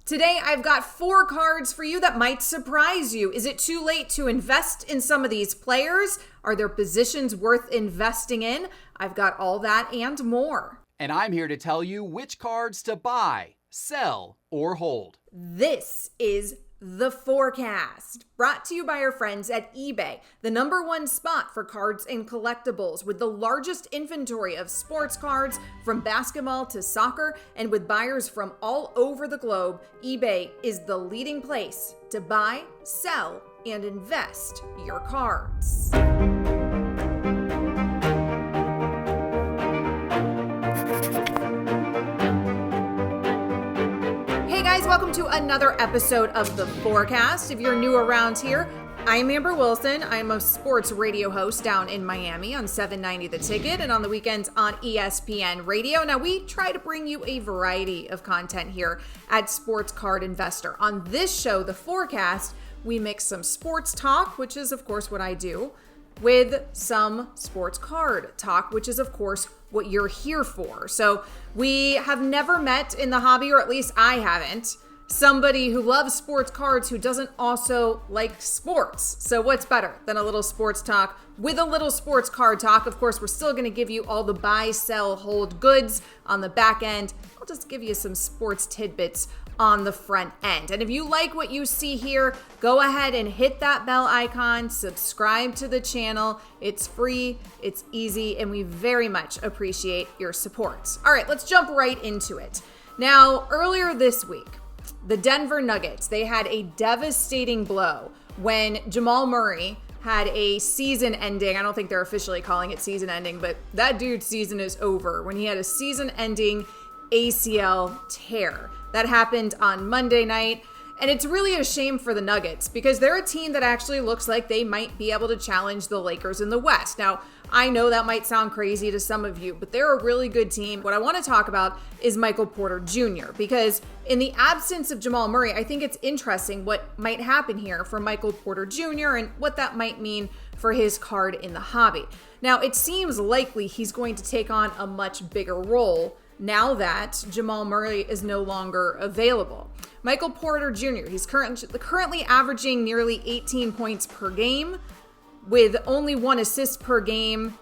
Today, I've got 4 cards for you that might surprise you. Is it too late to invest in some of these players? Are there positions worth investing in? I've got all that and more. And I'm here to tell you which cards to buy, sell, or hold. This is The Forecast, brought to you by our friends at eBay, the #1 spot for cards and collectibles, with the largest inventory of sports cards from basketball to soccer, and with buyers from all over the globe. eBay is the leading place to buy, sell, and invest your cards. Welcome to another episode of The Forecast. If you're new around here, I'm Amber Wilson. I'm a sports radio host down in Miami on 790 The Ticket and on the weekends on ESPN Radio. Now, we try to bring you a variety of content here at Sports Card Investor. On this show, The Forecast, we mix some sports talk, which is, of course, what I do, with some sports card talk, which is, of course, what you're here for. So we have never met in the hobby, or at least I haven't, somebody who loves sports cards who doesn't also like sports. So what's better than a little sports talk with a little sports card talk? Of course, we're still going to give you all the buy, sell, hold goods on the back end. I'll just give you some sports tidbits on the front end. And if you like what you see here, go ahead and hit that bell icon, subscribe to the channel. It's free, it's easy, and we very much appreciate your support. All right, let's jump right into it. Now, earlier this week, the Denver Nuggets, they had a devastating blow when Jamal Murray had a season ending. I don't think they're officially calling it season ending, but that dude's season is over when he had a season ending ACL tear. That happened on Monday night, and it's really a shame for the Nuggets because they're a team that actually looks like they might be able to challenge the Lakers in the West. Now, I know that might sound crazy to some of you, but they're a really good team. What I want to talk about is Michael Porter Jr. because in the absence of Jamal Murray, I think it's interesting what might happen here for Michael Porter Jr. and what that might mean for his card in the hobby. Now, it seems likely he's going to take on a much bigger role now that Jamal Murray is no longer available. Michael Porter Jr., he's currently averaging nearly 18 points per game with only 1 assist per game.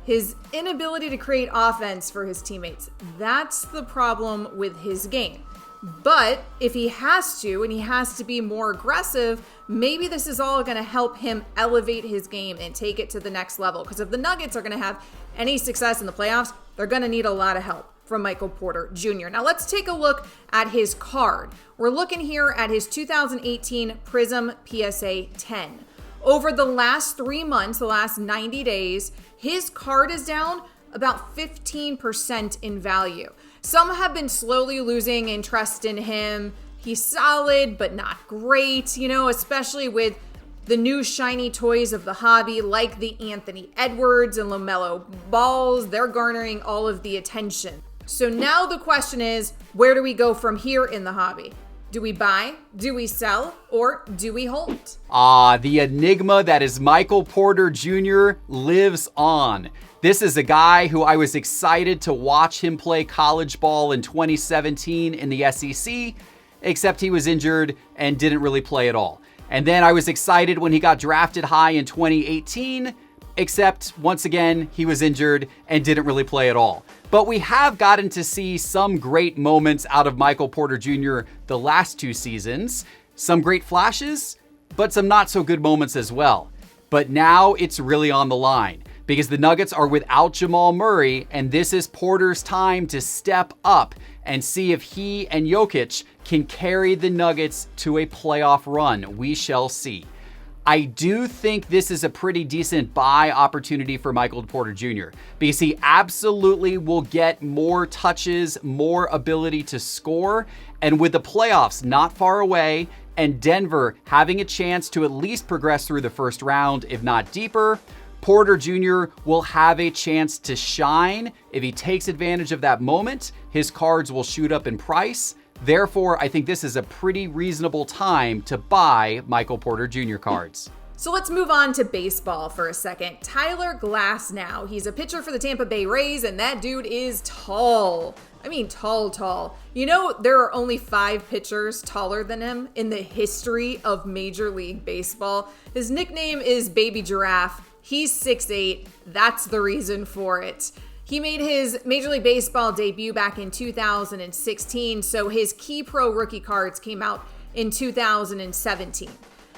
His inability to create offense for his teammates, that's the problem with his game. But if he has to, and he has to be more aggressive, maybe this is all going to help him elevate his game and take it to the next level. Because if the Nuggets are going to have any success in the playoffs, they're going to need a lot of help from Michael Porter Jr. Now let's take a look at his card. We're looking here at his 2018 Prism PSA 10. Over the last 3 months, the last 90 days, his card is down about 15% in value. Some have been slowly losing interest in him. He's solid, but not great, especially with the new shiny toys of the hobby, like the Anthony Edwards and LaMelo balls. They're garnering all of the attention. So now the question is, where do we go from here in the hobby? Do we buy, do we sell, or do we hold? The enigma that is Michael Porter Jr. lives on. This is a guy who I was excited to watch him play college ball in 2017 in the SEC, except he was injured and didn't really play at all. And then I was excited when he got drafted high in 2018, except once again, he was injured and didn't really play at all. But we have gotten to see some great moments out of Michael Porter Jr. the last 2 seasons. Some great flashes, but some not so good moments as well. But now it's really on the line because the Nuggets are without Jamal Murray, and this is Porter's time to step up and see if he and Jokic can carry the Nuggets to a playoff run. We shall see. I do think this is a pretty decent buy opportunity for Michael Porter Jr. because he absolutely will get more touches, more ability to score. And with the playoffs not far away and Denver having a chance to at least progress through the first round, if not deeper, Porter Jr. will have a chance to shine. If he takes advantage of that moment, his cards will shoot up in price. Therefore, I think this is a pretty reasonable time to buy Michael Porter Jr. cards. So let's move on to baseball for a second. Tyler Glasnow, he's a pitcher for the Tampa Bay Rays, and that dude is tall. I mean, tall. You know, there are only 5 pitchers taller than him in the history of Major League Baseball. His nickname is Baby Giraffe. He's 6'8". That's the reason for it. He made his Major League Baseball debut back in 2016, so his key pro rookie cards came out in 2017.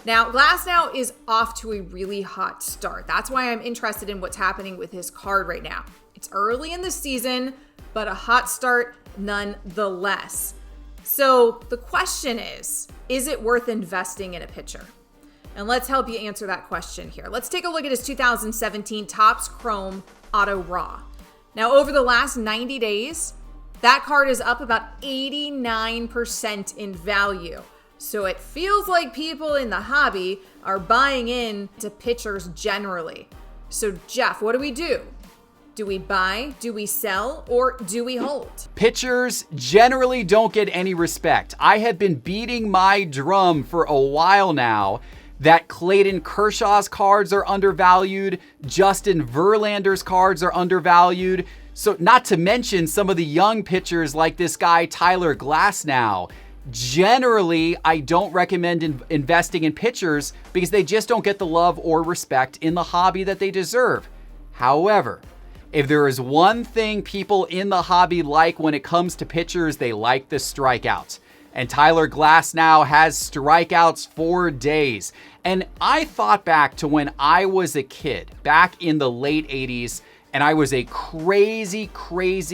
Now, Glasnow is off to a really hot start. That's why I'm interested in what's happening with his card right now. It's early in the season, but a hot start nonetheless. So the question is it worth investing in a pitcher? And let's help you answer that question here. Let's take a look at his 2017 Topps Chrome Auto Raw. Now, over the last 90 days, that card is up about 89% in value. So it feels like people in the hobby are buying into pitchers generally. So Geoff, what do? Do we buy, do we sell, or do we hold? Pitchers generally don't get any respect. I have been beating my drum for a while now that Clayton Kershaw's cards are undervalued, Justin Verlander's cards are undervalued. So not to mention some of the young pitchers like this guy, Tyler Glasnow. Generally, I don't recommend investing in pitchers because they just don't get the love or respect in the hobby that they deserve. However, if there is one thing people in the hobby like when it comes to pitchers, they like the strikeouts. And Tyler Glasnow has strikeouts for days. And I thought back to when I was a kid, back in the late 80s, and I was a crazy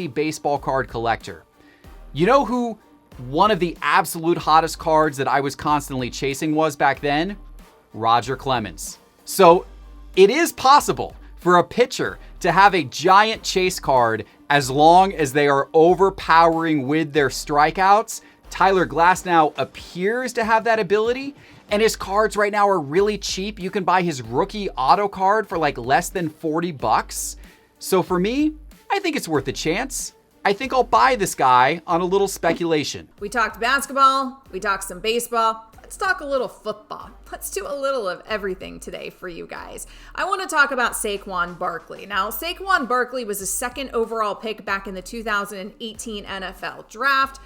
baseball card collector. You know who one of the absolute hottest cards that I was constantly chasing was back then? Roger Clemens. So it is possible for a pitcher to have a giant chase card as long as they are overpowering with their strikeouts. Tyler Glasnow appears to have that ability, and his cards right now are really cheap. You can buy his rookie auto card for like less than $40. So for me, I think it's worth a chance. I think I'll buy this guy on a little speculation. We talked basketball, we talked some baseball. Let's talk a little football. Let's do a little of everything today for you guys. I want to talk about Saquon Barkley. Now, Saquon Barkley was a second overall pick back in the 2018 NFL draft.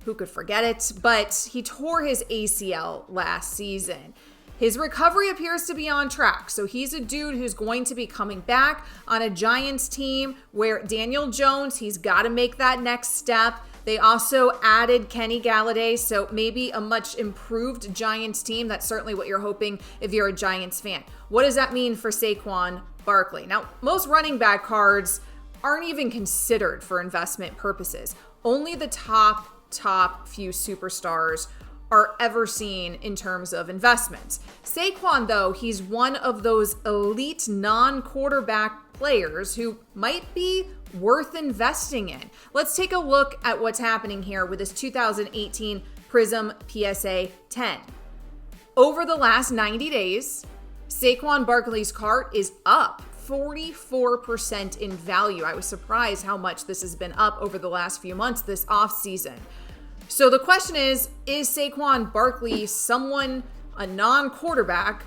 Who could forget it? But he tore his ACL last season. His recovery appears to be on track. So he's a dude who's going to be coming back on a Giants team where Daniel Jones, he's got to make that next step. They also added Kenny Galladay, so maybe a much improved Giants team. That's certainly what you're hoping if you're a Giants fan. What does that mean for Saquon Barkley? Now, most running back cards aren't even considered for investment purposes. Only the top few superstars are ever seen in terms of investments. Saquon, though, he's one of those elite non-quarterback players who might be worth investing in. Let's take a look at what's happening here with this 2018 Prism PSA 10. Over the last 90 days, Saquon Barkley's card is up 44% in value. I was surprised how much this has been up over the last few months this offseason. So the question is Saquon Barkley someone, a non-quarterback,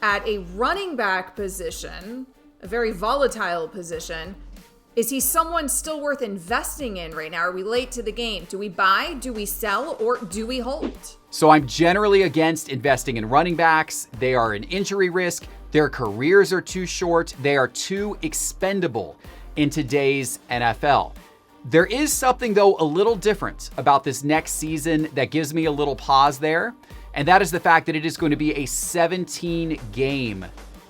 at a running back position, a very volatile position? Is he someone still worth investing in right now? Are we late to the game? Do we buy, do we sell, or do we hold? So I'm generally against investing in running backs. They are an injury risk. Their careers are too short. They are too expendable in today's NFL. There is something, though, a little different about this next season that gives me a little pause there, and that is the fact that it is going to be a 17-game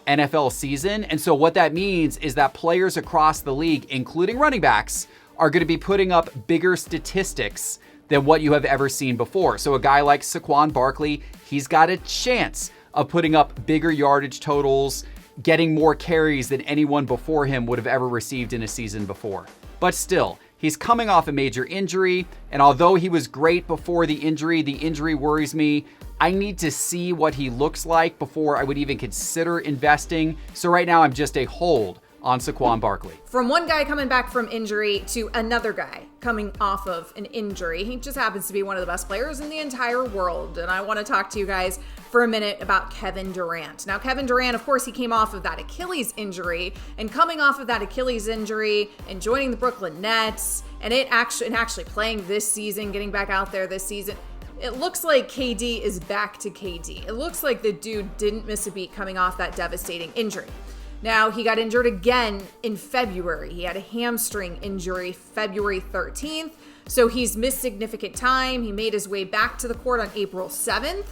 NFL season. And so what that means is that players across the league, including running backs, are going to be putting up bigger statistics than what you have ever seen before. So a guy like Saquon Barkley, he's got a chance of putting up bigger yardage totals, getting more carries than anyone before him would have ever received in a season before. But still, he's coming off a major injury, and although he was great before the injury worries me. I need to see what he looks like before I would even consider investing. So right now I'm just a hold on Saquon Barkley. From one guy coming back from injury to another guy coming off of an injury. He just happens to be one of the best players in the entire world. And I want to talk to you guys for a minute about Kevin Durant. Now, Kevin Durant, of course, he came off of that Achilles injury, and coming off of that Achilles injury and joining the Brooklyn Nets and actually playing this season, getting back out there this season, it looks like KD is back to KD. It looks like the dude didn't miss a beat coming off that devastating injury. Now, he got injured again in February. He had a hamstring injury February 13th, so he's missed significant time. He made his way back to the court on April 7th.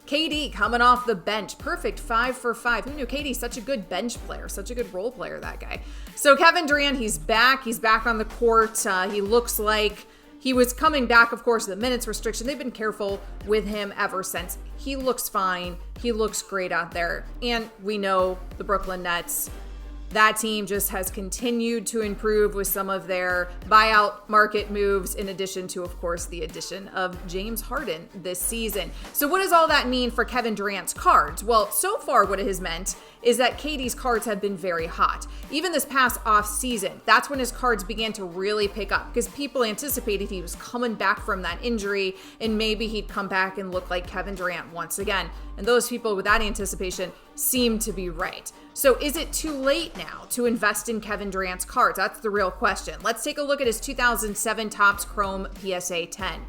KD coming off the bench, perfect 5 for 5. Who knew KD's such a good bench player, such a good role player, that guy. So Kevin Durant, he's back on the court. He looks like he was coming back, of course, the minutes restriction. They've been careful with him ever since. He looks fine. He looks great out there. And we know the Brooklyn Nets, that team just has continued to improve with some of their buyout market moves, in addition to, of course, the addition of James Harden this season. So what does all that mean for Kevin Durant's cards? Well, so far what it has meant is that KD's cards have been very hot. Even this past off season, that's when his cards began to really pick up, because people anticipated he was coming back from that injury and maybe he'd come back and look like Kevin Durant once again. And those people with that anticipation seem to be right. So is it too late now to invest in Kevin Durant's cards? That's the real question. Let's take a look at his 2007 Topps Chrome PSA 10.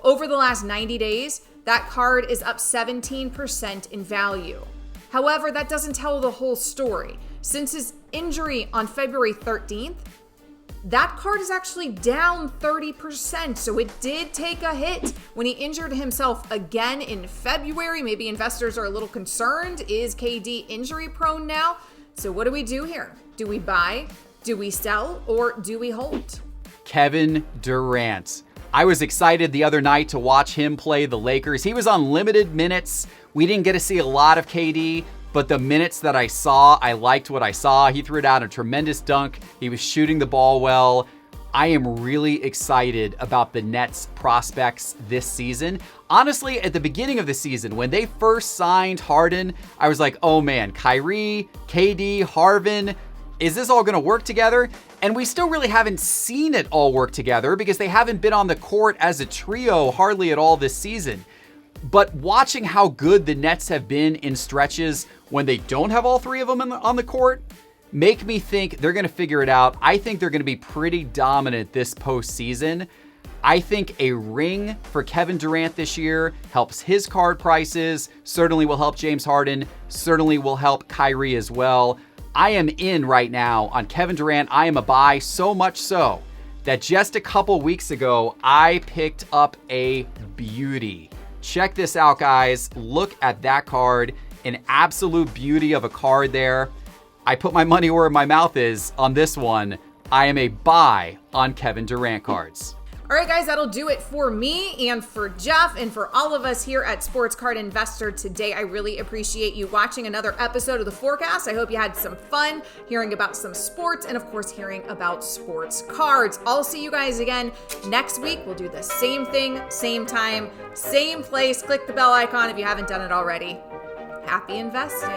Over the last 90 days, that card is up 17% in value. However, that doesn't tell the whole story. Since his injury on February 13th, that card is actually down 30%. So it did take a hit when he injured himself again in February. Maybe investors are a little concerned. Is KD injury prone now? So what do we do here? Do we buy? Do we sell? Or do we hold? Kevin Durant. I was excited the other night to watch him play the Lakers. He was on limited minutes. We didn't get to see a lot of KD, but the minutes that I saw, I liked what I saw. He threw down a tremendous dunk. He was shooting the ball well. I am really excited about the Nets' prospects this season. Honestly, at the beginning of the season, when they first signed Harden, I was like, oh man, Kyrie, KD, Harden, is this all going to work together? And we still really haven't seen it all work together because they haven't been on the court as a trio hardly at all this season. But watching how good the Nets have been in stretches when they don't have all three of them on the court make me think they're going to figure it out. I think they're going to be pretty dominant this postseason. I think a ring for Kevin Durant this year helps his card prices, certainly will help James Harden, certainly will help Kyrie as well. I am in right now on Kevin Durant. I am a buy, so much so that just a couple weeks ago, I picked up a beauty. Check this out, guys. Look at that card. An absolute beauty of a card there. I put my money where my mouth is on this one. I am a buy on Kevin Durant cards. All right, guys, that'll do it for me and for Geoff and for all of us here at Sports Card Investor today. I really appreciate you watching another episode of The Forecast. I hope you had some fun hearing about some sports and, of course, hearing about sports cards. I'll see you guys again next week. We'll do the same thing, same time, same place. Click the bell icon if you haven't done it already. Happy investing.